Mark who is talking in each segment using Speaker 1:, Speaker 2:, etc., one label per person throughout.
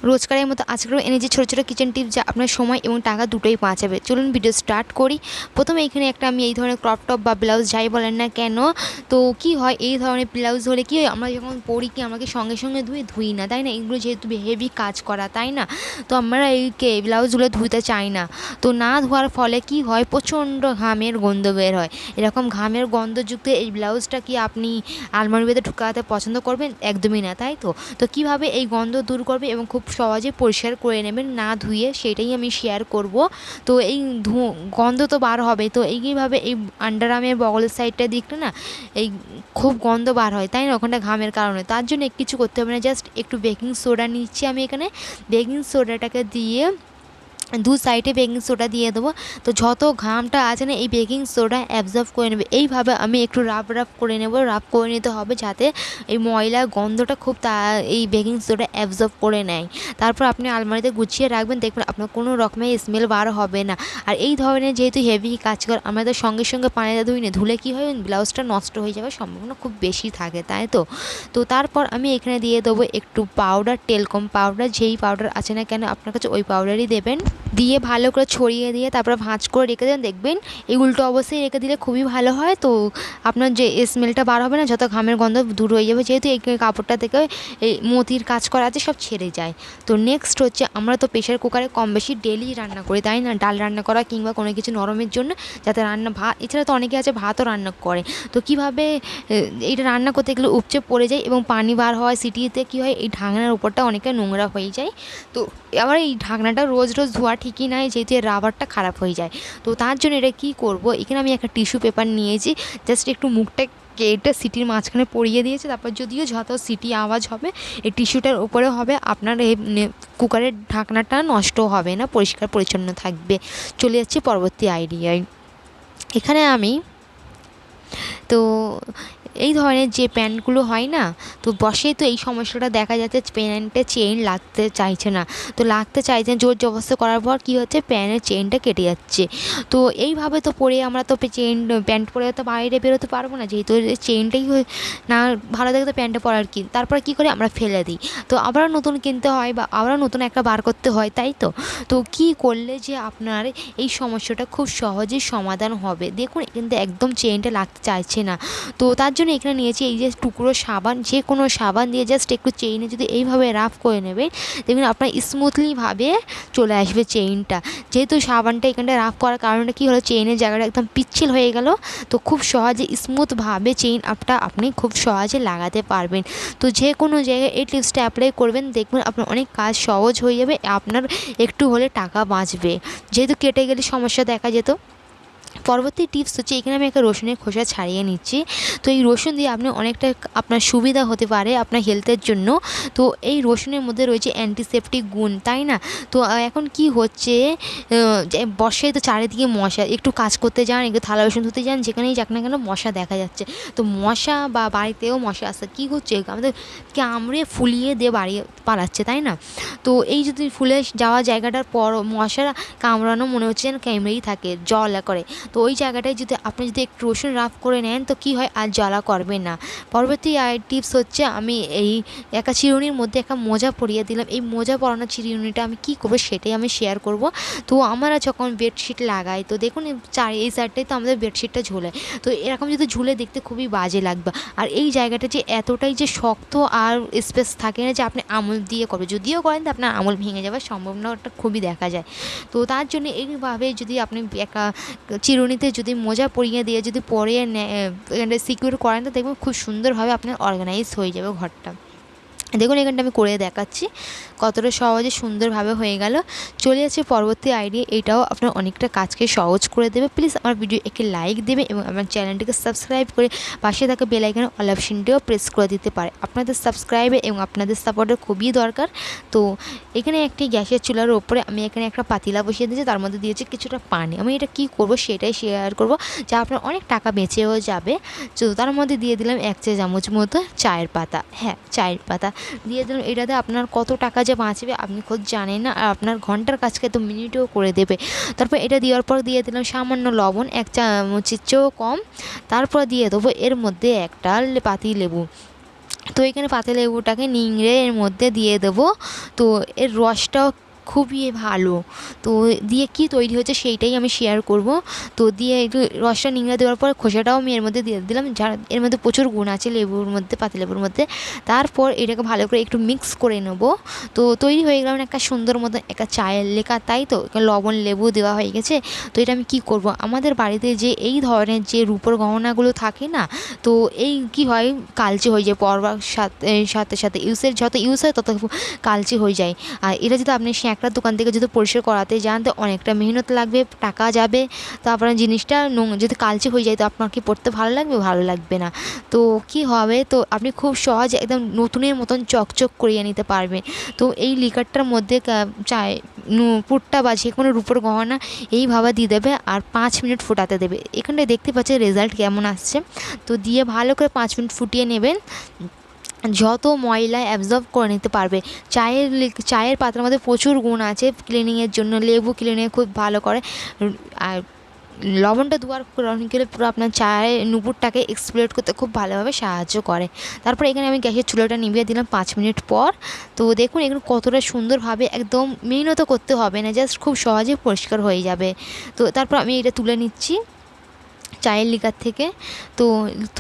Speaker 1: রোজকারের মতো আজকেও এনেছি ছোটো ছোটো কিচেন টিপস যা আপনার সময় এবং টাকা দুটোই বাঁচাবে। চলুন ভিডিও স্টার্ট করি। প্রথমে এখানে একটা আমি এই ধরনের ক্রপ টপ বা ব্লাউজ যাই বলেন না কেন, তো কি হয় এই ধরনের ব্লাউজ হলে কি হয়, আমরা যখন পরি কি আমাকে সঙ্গে সঙ্গে ধুই না, তাই না? এগুলো যেহেতু হেভি কাজ করা, তাই না? তো আমরা এই ব্লাউজগুলো ধুতে চাই না। তো না ধোয়ার ফলে কি হয়, প্রচণ্ড ঘামের গন্ধ বের হয়। এরকম ঘামের গন্ধযুক্ত এই ব্লাউজটা কি আপনি আলমারির ভেতরে ঢুকাতে পছন্দ করবেন? একদমই না, তাই তো? তো কীভাবে এই গন্ধ দূর করবে এবং খুব সহজে পরিষ্কার করে নেবেন না ধুয়ে, সেটাই আমি শেয়ার করব। তো এই গন্ধ তো বার হবে, তো এইভাবে এই আন্ডার আর্মের বগলের সাইডটা দিকটা না এই খুব গন্ধ বার হয়, তাই না? ওখানটা ঘামের কারণে। তার জন্য কিছু করতে হবে না, জাস্ট একটু বেকিং সোডা নিচ্ছি আমি এখানে। বেকিং সোডাটাকে দিয়ে দু সাইডে বেকিং সোডা দিয়ে দেবো। তো যত ঘামটা আছে না এই বেকিং সোডা অ্যাবজর্ব করে নেবে। এইভাবে আমি একটু রাব করে নেব, রাব করে নিতে হবে যাতে এই ময়লার গন্ধটা খুব এই বেকিং সোডা অ্যাবজর্ব করে নেয়। তারপর আপনি আলমারিতে গুছিয়ে রাখবেন, দেখবেন আপনার কোনো রকমের স্মেল বার হবে না। আর এই ধরনের যেহেতু হেভি কাজ করে, আমরা তো সঙ্গে সঙ্গে পানিতে ধুই না, ধুলে কী হয় ব্লাউজটা নষ্ট হয়ে যাওয়ার সম্ভাবনা খুব বেশি থাকে, তাই তো? তো তারপর আমি এখানে দিয়ে দেবো একটু পাউডার, টেলকম পাউডার, যেই পাউডার আছে না কেন আপনার কাছে ওই পাউডারই দেবেন। দিয়ে ভালো করে ছড়িয়ে দিয়ে তারপর ভাঁজ করে রেখে দেন, দেখবেন এই উল্টো অবস্থায় রেখে দিলে খুবই ভালো হয়। তো আপনার যে স্মেলটা বার হবে না, যত ঘামের গন্ধ দূর হয়ে যাবে, যেহেতু এই কাপড়টা থেকে এই মতির কাজ করা আছে সব ছেড়ে যায়। তো নেক্সট হচ্ছে, আমরা তো প্রেশার কুকারে কম বেশি ডেলি রান্না করি, তাই না? ডাল রান্না করা কিংবা কোনো কিছু নরমের জন্য, যাতে ভাত, এছাড়া তো অনেকে আছে ভাতও রান্না করে। তো কীভাবে এইটা রান্না করতে গেলে উপচে পড়ে যায় এবং পানি বার হয়, সিটিতে কী হয় এই ঢাকনার উপরটা অনেকটা নোংরা হয়ে যায়। তো আবার এই ঢাকনাটা রোজ রোজ ধোয়া ঠিকই নয়, যেহেতু এর রাবারটা খারাপ হয়ে যায়। তো তার জন্য এটা কী করব, এখানে আমি একটা টিস্যু পেপার নিয়েছি, জাস্ট একটু মুখটা কেটে সিটির মাঝখানে পরিয়ে দিয়েছে। তারপর যদিও যত সিটি আওয়াজ হবে এই টিস্যুটার উপরে হবে, আপনার এই কুকারের ঢাকনাটা নষ্ট হবে না, পরিষ্কার পরিচ্ছন্ন থাকবে। চলে যাচ্ছি পরবর্তী আইডিয়ায়। এখানে আমি তো এই ধরনের যে প্যান্টগুলো হয় না, তো বসেই তো এই সমস্যাটা দেখা যাচ্ছে, প্যান্টে চেইন লাগতে চাইছে না। তো লাগতে চাইছে, জোর জবরদস্তি করার পর কী হচ্ছে, প্যান্টের চেইনটা কেটে যাচ্ছে। তো এইভাবে তো পরে আমরা তো প্যান্ট পরে তো বাইরে বেরোতে পারবো না, যেহেতু চেইনটাই না ভালো দেখে তো প্যান্টটা পরার কি, তারপর কী করে আমরা ফেলে দিই। তো আবারও নতুন কিনতে হয় বা আবারও নতুন একটা বার করতে হয়, তাই তো? তো কী করলে যে আপনার এই সমস্যাটা খুব সহজেই সমাধান হবে, দেখুন কিন্তু একদম চেইনটা লাগতে চাইছে না। তো তার জন্য এখানে নিয়েছি এই যে টুকরো সাবান, যে কোনো সাবান দিয়ে জাস্ট একটু চেইনে যদি এইভাবে রাফ করে নেবেন, দেখবেন আপনার স্মুথলিভাবে চলে আসবে চেইনটা। যেহেতু সাবানটা এখানটা রাফ করার কারণে কী হলো, চেইনের জায়গাটা একদম পিচ্ছিল হয়ে গেল। তো খুব সহজে স্মুথভাবে চেইন আপটা আপনি খুব সহজে লাগাতে পারবেন। তো যে কোনো জায়গায় এই টিপসটা অ্যাপ্লাই করবেন, দেখবেন আপনার অনেক কাজ সহজ হয়ে যাবে, আপনার একটু হলে টাকা বাঁচবে, যেহেতু কেটে গেলে সমস্যা দেখা যেত। পরবর্তী টিপস হচ্ছে, এখানে আমি একটা রসুনের খোসা ছাড়িয়ে নিচ্ছি। তো এই রসুন দিয়ে আপনি অনেকটা আপনার সুবিধা হতে পারে আপনার হেলথের জন্য। তো এই রসুনের মধ্যে রয়েছে অ্যান্টিসেপটিক গুণ, তাই না? তো এখন কি হচ্ছে, যে বর্ষায় তো চারিদিকে মশা, একটু কাজ করতে যান, একটু থালা বাসন ধুতে যান, যেখানেই যাক না কেন মশা দেখা যাচ্ছে। তো মশা বা বাড়িতেও মশা আসছে, কী হচ্ছে, আমাদের কামড়ে ফুলিয়ে দিয়ে বাড়িয়ে পালাচ্ছে, তাই না? তো এই যদি ফুলে যাওয়া জায়গাটার পর মশা কামড়ানো মনে হচ্ছে যেন কামড়েই থাকে, জ্বালা করে। তো ওই জায়গাটায় যদি আপনি একটু রসুন রাফ করে নেন, তো কী হয়, আর জ্বালা করবে না। পরবর্তী টিপস হচ্ছে, আমি এই একটা চিরুনির মধ্যে একটা মোজা পরিয়ে দিলাম। এই মোজা পরানো চিরুনিটা আমি কী করবো সেটাই আমি শেয়ার করব। তো আমরা যখন বেডশিট লাগাই, তো দেখুন এই সাইডটাই তো আমাদের বেডশিটটা ঝোলে। তো এরকম যদি ঝুলে দেখতে খুবই বাজে লাগবে। আর এই জায়গাটা যে এতটাই যে শক্ত আর স্পেস থাকে না যে আপনি আঙুল দিয়ে করবে, যদিও করেন তো আপনার আঙুল ভেঙে যাওয়ার সম্ভাবনাটা খুবই দেখা যায়। তো তার জন্য এইভাবে যদি আপনি একটা চিরুনিতে যদি মোজা পরিয়ে দিয়ে যদি পরিয়ে সিকিউর করেন, তো দেখবেন খুব সুন্দরভাবে আপনার অর্গানাইজ হয়ে যাবে ঘরটা। দেখুন এখানটা আমি করে দেখাচ্ছি কতটা সহজে সুন্দরভাবে হয়ে গেল। চলে যাচ্ছে পরবর্তী আইডিয়া, এটাও আপনার অনেকটা কাজকে সহজ করে দেবে। প্লিজ আমার ভিডিও একটি লাইক দেবে এবং আমার চ্যানেলটিকে সাবস্ক্রাইব করে পাশে থাকা বেল আইকনের অল অপশনটিও প্রেস করে দিতে পারে। আপনাদের সাবস্ক্রাইবে এবং আপনাদের সাপোর্টের খুবই দরকার। তো এখানে একটি গ্যাসের চুলার ওপরে আমি এখানে একটা পাতিলা বসিয়ে দিয়েছি, তার মধ্যে দিয়েছি কিছুটা পানি। আমি এটা কী করব সেটাই শেয়ার করব, যা আপনার অনেক টাকা বেঁচেও যাবে। তো তার মধ্যে দিয়ে দিলাম 1 চা চামচ মতো চায়ের পাতা, হ্যাঁ চায়ের পাতা দিয়ে দিলাম। এটাতে আপনার কত টাকা যে বাঁচবে আপনি খোদ জানেন না, আর আপনার ঘন্টার কাজকে তো মিনিটেও করে দেবে। তারপর এটা দেওয়ার পর দিয়ে দিলাম সামান্য লবণ, 1 চামচের চেয়েও কম। তারপর দিয়ে দেবো এর মধ্যে একটা পাতি লেবু। তো এখানে পাতিলেবুটাকে নিংড়ে এর মধ্যে দিয়ে দেবো। তো এর রসটাও খুবই ভালো। তো দিয়ে কি তৈরি হচ্ছে সেইটাই আমি শেয়ার করব। তো দিয়ে একটু রসটা নিংড়ে দেওয়ার পর খোসাটাও আমি এর মধ্যে দিয়ে দিলাম, যার এর মধ্যে প্রচুর গুণ আছে লেবুর মধ্যে, পাতিলেবুর মধ্যে। তারপর এটাকে ভালো করে একটু মিক্স করে নেব। তো তৈরি হয়ে গেলাম একটা সুন্দর মতো একটা চায়ের লেখা, তাই তো লবণ লেবু দেওয়া হয়ে গেছে। তো এটা আমি কি করব, আমাদের বাড়িতে যে এই ধরনের যে রূপোর গহনাগুলো থাকে না, তো এই কি হয় কালচে হয়ে যায় পরবার সাথে সাথে সাথে যত ইউজ হয় তত কালচে হয়ে যায়। আর এটা যদি আপনি একটা দোকান থেকে যদি পরিষ্কার করাতে যান তো অনেকটা মেহনত লাগবে, টাকা যাবে। তো আপনার জিনিসটা যদি কালচে হয়ে যায় তো আপনার কি পড়তে ভালো লাগবে? ভালো লাগবে না। তো কি হবে, তো আপনি খুব সহজে একদম নতুনের মতন চকচক করিয়ে নিতে পারবেন। তো এই লিকারটার মধ্যে চায় পুটটা বা যে কোনো রূপোর গহনা এইভাবে দিয়ে দেবে আর 5 মিনিট ফোটাতে দেবে। এখানটায় দেখতে পাচ্ছি রেজাল্ট কেমন আসছে। তো দিয়ে ভালো করে 5 মিনিট ফুটিয়ে নেবেন, যত ময়লা অ্যাবজর্ব করে নিতে পারবে। চায়ের পাতার মধ্যে প্রচুর গুণ আছে ক্লিনিংয়ের জন্য, লেবু ক্লিনিং খুব ভালো করে। আর লবণটা দেওয়ার গেলে পুরো আপনার চায়ের নুপুরটাকে এক্সপ্লোর করতে খুব ভালোভাবে সাহায্য করে। তারপর এখানে আমি গ্যাসের চুলাটা নিভিয়ে দিলাম 5 মিনিট পর। তো দেখুন এখানে কতটা সুন্দরভাবে, একদম মেহনত করতে হবে না, জাস্ট খুব সহজে পরিষ্কার হয়ে যাবে। তো তারপর আমি এটা তুলে নিচ্ছি চায়ের লিকার থেকে। তো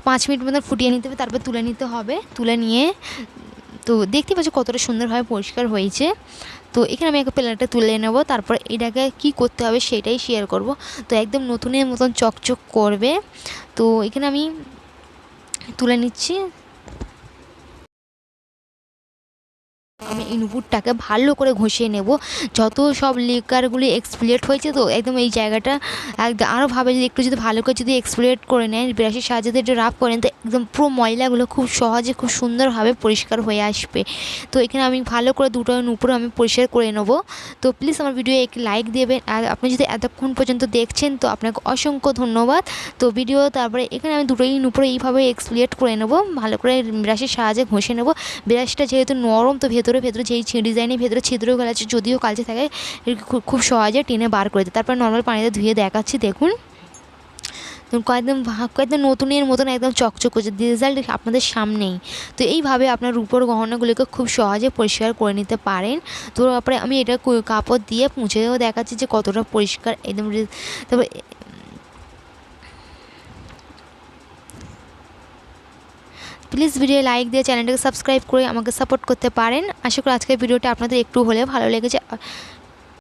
Speaker 1: 5 মিনিট মতো ফুটিয়ে নিতে হবে, তারপর তুলে নিতে হবে। তুলে নিয়ে তো দেখতে পাচ্ছি কতটা সুন্দরভাবে পরিষ্কার হয়েছে। তো এখানে আমি একটা প্লেটে তুলে নেব, তারপর এটাকে কি করতে হবে সেটাই শেয়ার করব। তো একদম নতুনের মতন চকচক করবে। তো এখানে আমি তুলে নিচ্ছি। আমি এই নুপুরটাকে ভালো করে ঘষিয়ে নেব, যত সব লিকারগুলি এক্সপ্লেট হয়েছে। তো একদম এই জায়গাটা একদম আরও ভাবে যদি একটু যদি ভালো করে যদি এক্সপ্লেট করে নেন, ব্রাশের সাহায্যে যদি একটু রাফ করেন, তো একদম পুরো ময়লাগুলো খুব সহজে খুব সুন্দরভাবে পরিষ্কার হয়ে আসবে। তো এখানে আমি ভালো করে দুটো নুপুর আমি পরিষ্কার করে নেব। তো প্লিজ আমার ভিডিও একটি লাইক দেবেন, আর আপনি যদি এতক্ষণ পর্যন্ত দেখছেন তো আপনাকে অসংখ্য ধন্যবাদ। তো ভিডিও তারপরে এখানে আমি দুটোই নুপুরে এইভাবে এক্সপ্লেট করে নেব, ভালো করে ব্রাশের সাহায্যে ঘষে নেব। ব্রাশটা যেহেতু নরম, তো ভেতরে যেই ডিজাইনের ভেতরে ছিদ্রগুলো আছে যদিও কালচে থাকে, খুব সহজে টেনে বার করে দেয়। তারপর নর্মাল পানিতে ধুয়ে দেখাচ্ছি, দেখুন কয়েকদম নতুনের মতন একদম চকচক করছে, রেজাল্ট আপনাদের সামনেই। তো এইভাবে আপনার রূপোর গহনাগুলিকে খুব সহজে পরিষ্কার করে নিতে পারেন। তো তারপরে আমি এটা কাপড় দিয়ে মুছেও দেখাচ্ছি যে কতটা পরিষ্কার একদম। তারপরে প্লিজ ভিডিও লাইক দিয়ে চ্যানেলটাকে সাবস্ক্রাইব করে আমাকে সাপোর্ট করতে পারেন। আশা করি আজকের ভিডিওটা আপনাদের একটু হলেও ভালো লেগেছে।